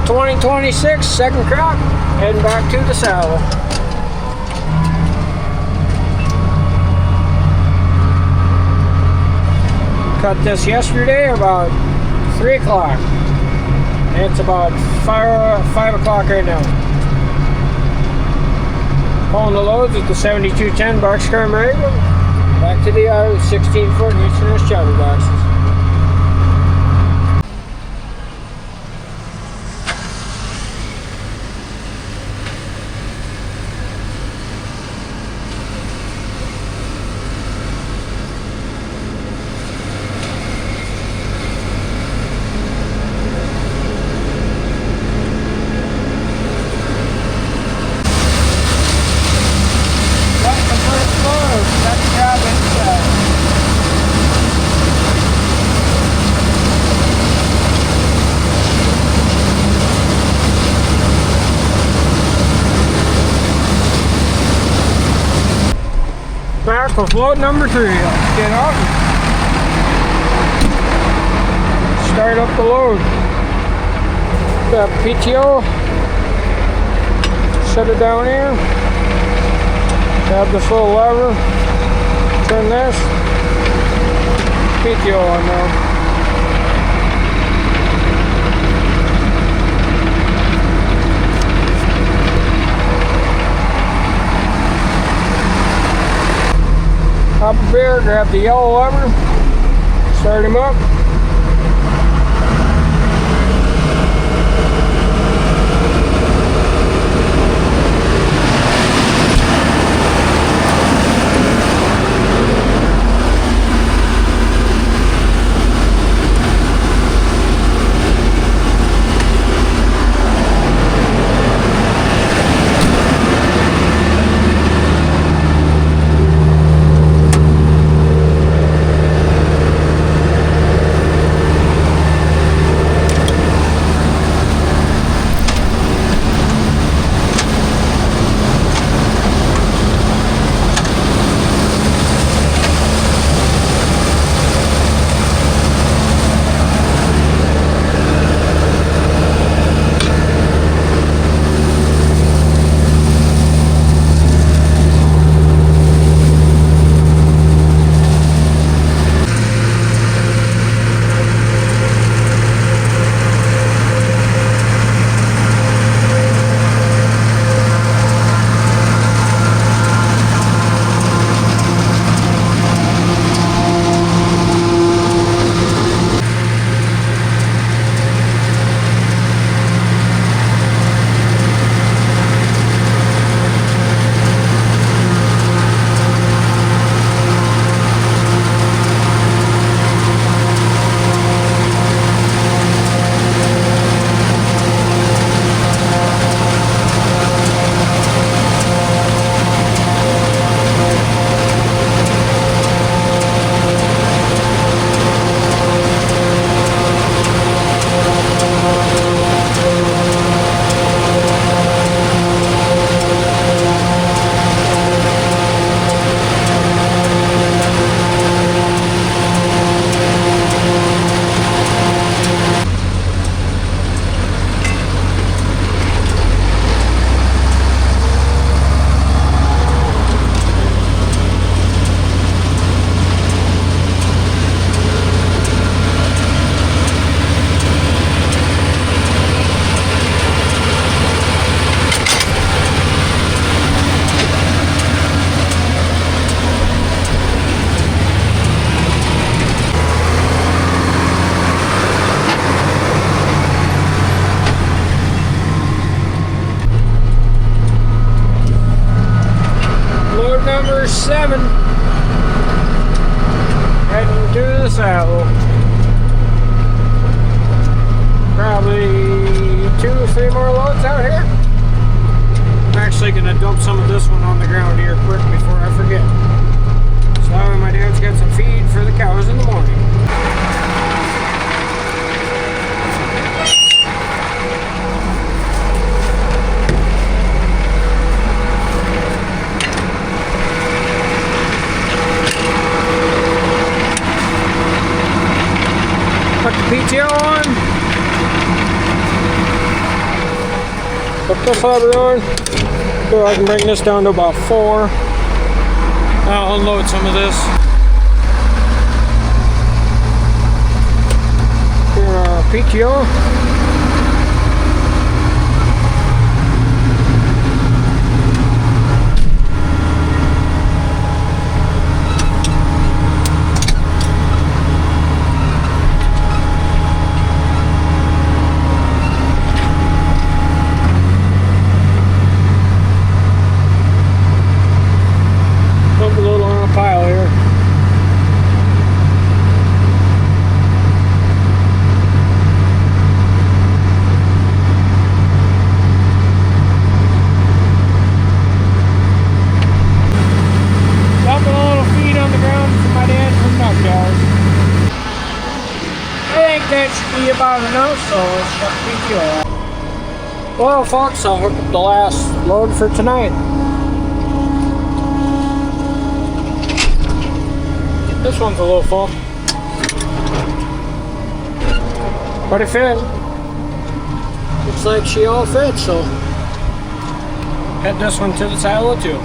2026, second crop, heading back to the saddle. Cut this yesterday about 3 o'clock. It's about 5 o'clock right now. Pulling the loads with the 7210 boxcar Magnum. Back to the 16-foot inch chopper boxes. Back with load number 3. Let's get out and start up the load. Got PTO. Set it down here. Grab this little lever. Turn this. PTO on now. Hop a beer, grab the yellow lever, start him up. Number 7, heading to the saddle. Probably 2 or 3 more loads out here. I'm actually going to dump some of this one on the ground here quick before I forget. So my dad's got some feed for the cows in the morning. Put the PTO on. Put this lever on. So I can bring this down to about 4. I'll unload some of this. Here our PTO. That should be about enough, so let's shut the PTO. Well, folks, I'll hook up the last load for tonight. This one's a little full, but it fit. Looks like she all fits, so head this one to the silo too.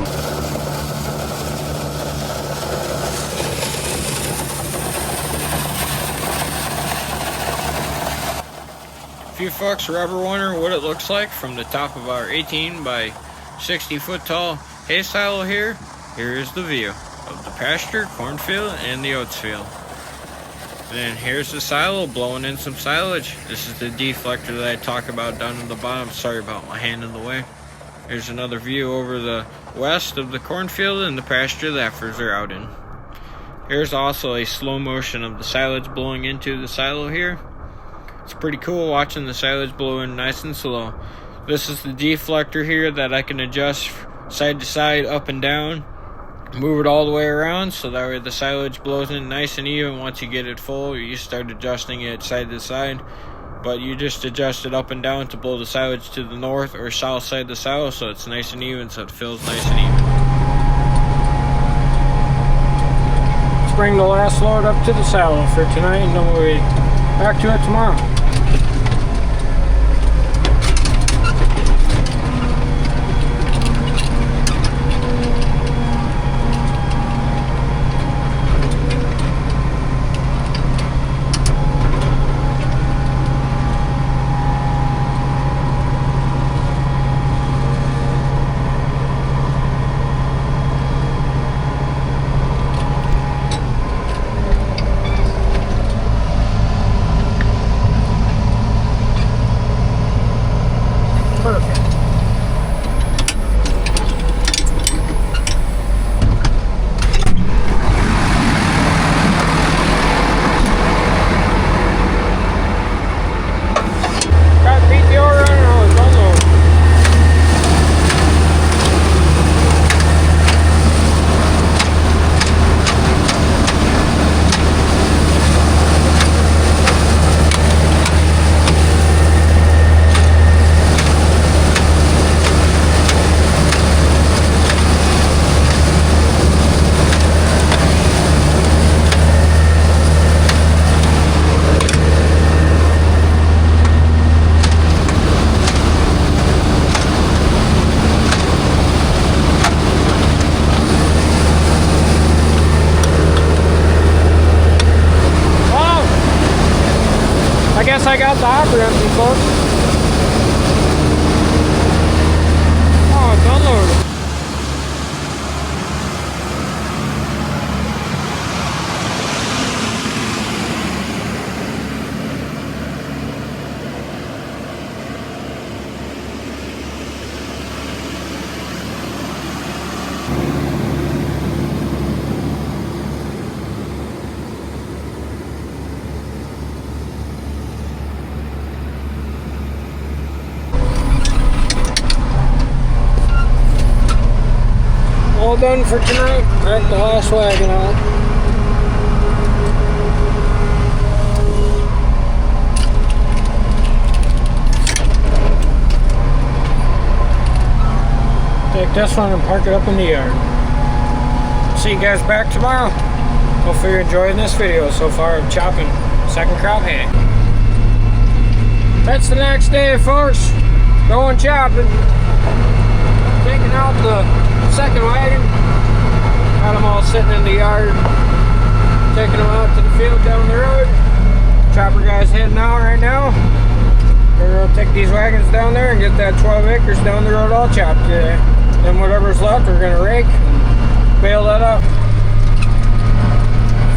If you folks are ever wondering what it looks like from the top of our 18 by 60 foot tall hay silo here is the view of the pasture, cornfield, and the oats field. Then here's the silo blowing in some silage. This is the deflector that I talk about down in the bottom. Sorry about my hand in the way. Here's another view over the west of the cornfield and the pasture the heifers are out in. Here's also a slow motion of the silage blowing into the silo here. It's pretty cool watching the silage blow in nice and slow. This is the deflector here that I can adjust side to side, up and down, move it all the way around so that way the silage blows in nice and even. Once you get it full, you start adjusting it side to side, but you just adjust it up and down to blow the silage to the north or south side of the silo so it's nice and even, so it fills nice and even. Let's bring the last load up to the silo for tonight and then we'll be back to it tomorrow. I got the hopper empty, folks. Oh, it's unloaded. All done for tonight. Right, the last wagon out. Take this one and park it up in the yard. See you guys back tomorrow. Hopefully you're enjoying this video so far of chopping second crop hay. That's the next day, folks. going chopping. Taking out the second wagon. Got them all sitting in the yard. Taking them out to the field down the road. Chopper guy's heading out right now. We're gonna take these wagons down there and get that 12 acres down the road all chopped today. Then whatever's left, we're gonna rake and bale that up.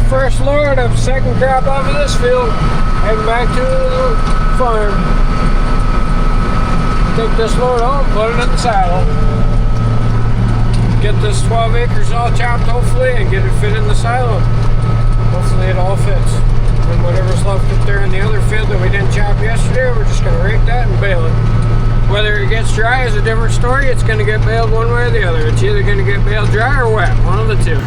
First load of second crop off of this field. Heading back to the farm. Take this load home, put it in the saddle. Get this 12 acres all chopped hopefully and get it fit in the silo. Hopefully it all fits. And whatever's left up there in the other field that we didn't chop yesterday, we're just going to rake that and bale it. Whether it gets dry is a different story. It's going to get baled one way or the other. It's either going to get baled dry or wet, one of the two.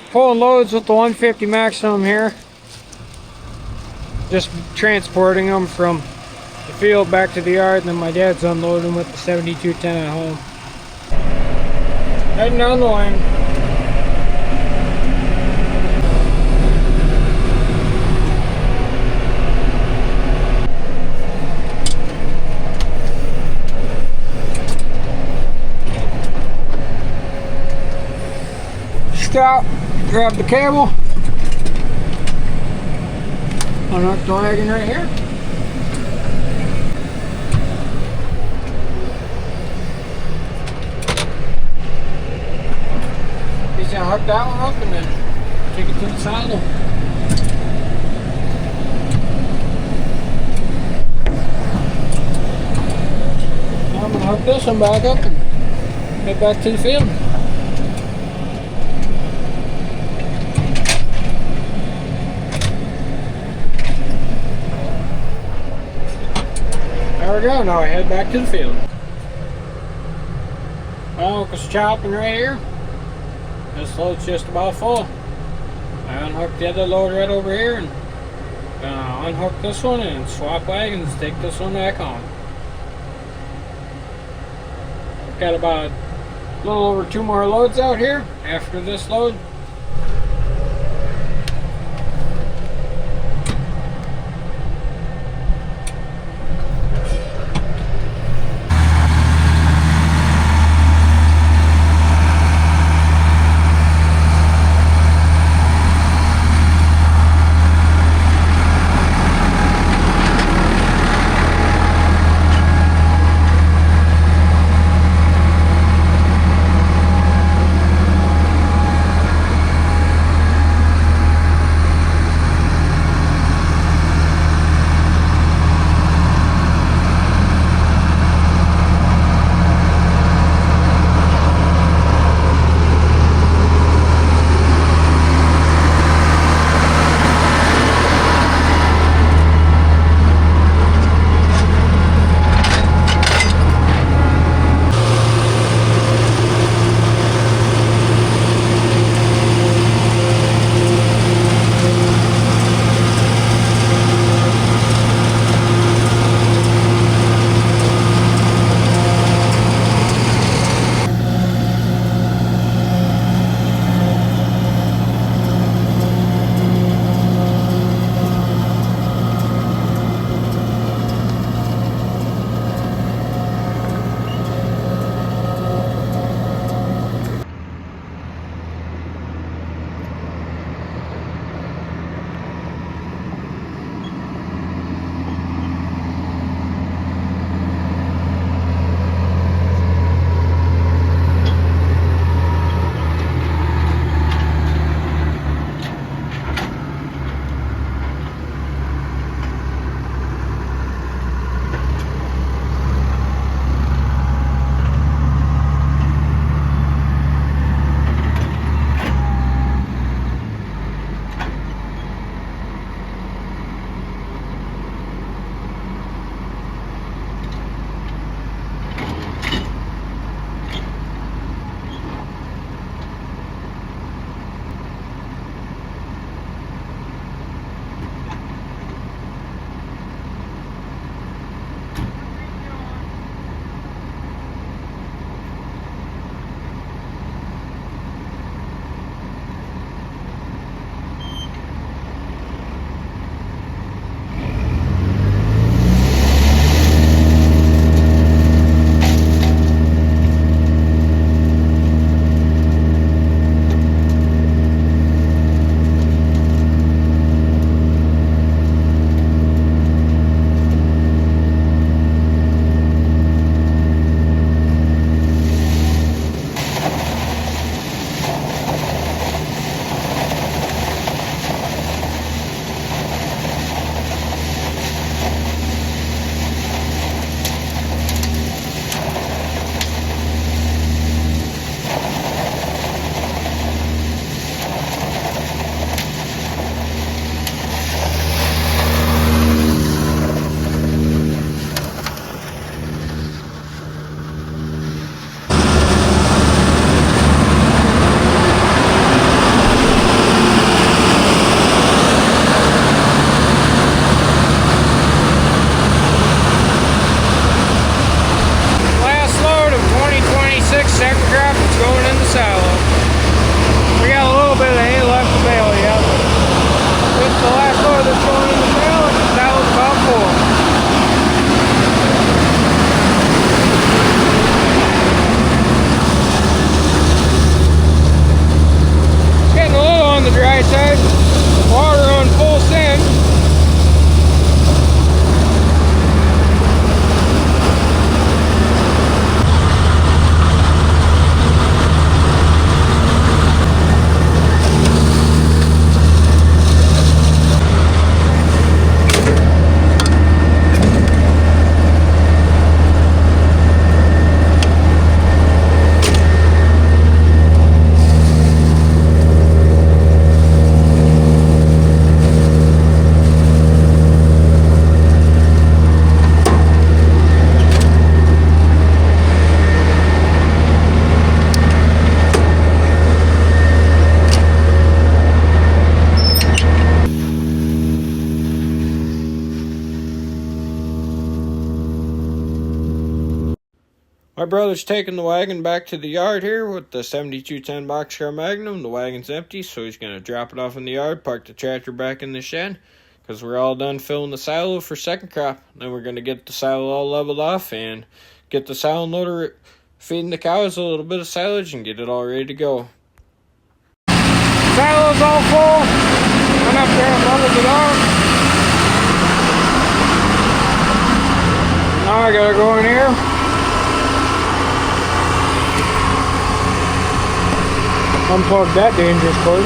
Pulling loads with the 150 maximum here. Just transporting them from the field back to the yard, and then my dad's unloading with the 7210 at home. Heading down the line. Stop. Grab the cable, unhook the wagon right here. He's gonna hook that one up and then take it to the saddle. Now I'm gonna hook this one back up and head back to the field. There we go, now I head back to the field. Well, it's chopping right here. This load's just about full. I unhooked the other load right over here and unhook this one and swap wagons, take this one back on. Got about a little over 2 more loads out here after this load. dry side, water on full send. My brother's taking the wagon back to the yard here with the 7210 boxcar Magnum. The wagon's empty, so he's going to drop it off in the yard, park the tractor back in the shed, because we're all done filling the silo for second crop. Then we're going to get the silo all leveled off and get the silo loader feeding the cows a little bit of silage and get it all ready to go. Silo's all full. Went up there and leveled it off. Now I got to go in here. Unplug that dangerous cord.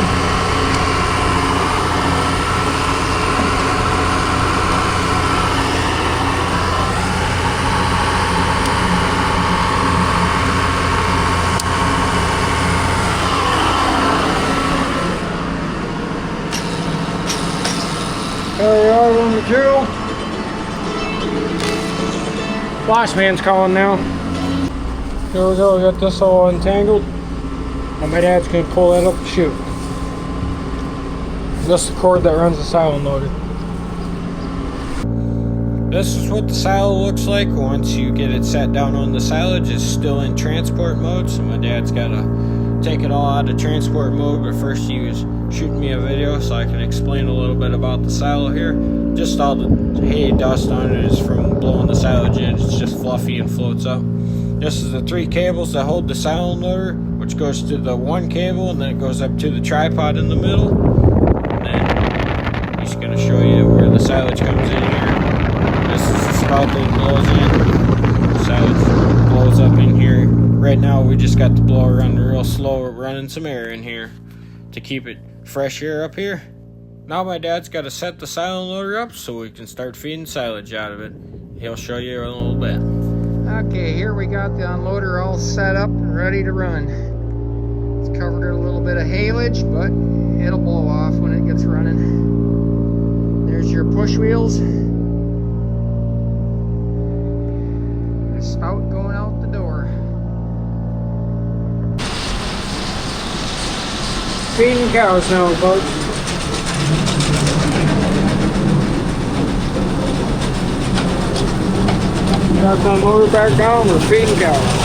There we are on the drill. Boss man's calling now. There we go, we got this all untangled. And my dad's going to pull that up and shoot. This is the cord that runs the silo loader. This is what the silo looks like once you get it set down on the silage. It's still in transport mode, so my dad's got to take it all out of transport mode. But first he was shooting me a video so I can explain a little bit about the silo here. Just all the hay dust on it is from blowing the silage in. It's just fluffy and floats up. This is the 3 cables that hold the silo loader, which goes to the 1 cable, and then it goes up to the tripod in the middle. And then he's going to show you where the silage comes in here. This is the spout that blows in. The silage blows up in here. Right now we just got the blower running real slow, running some air in here to keep it fresh air up here. Now my dad's got to set the silo loader up so we can start feeding silage out of it. He'll show you in a little bit. Okay, here we got the unloader all set up and ready to run. It's covered in a little bit of haylage, but it'll blow off when it gets running. There's your push wheels. A spout going out the door. Feeding cows now, folks. Got the motor back down, we're feeding cows.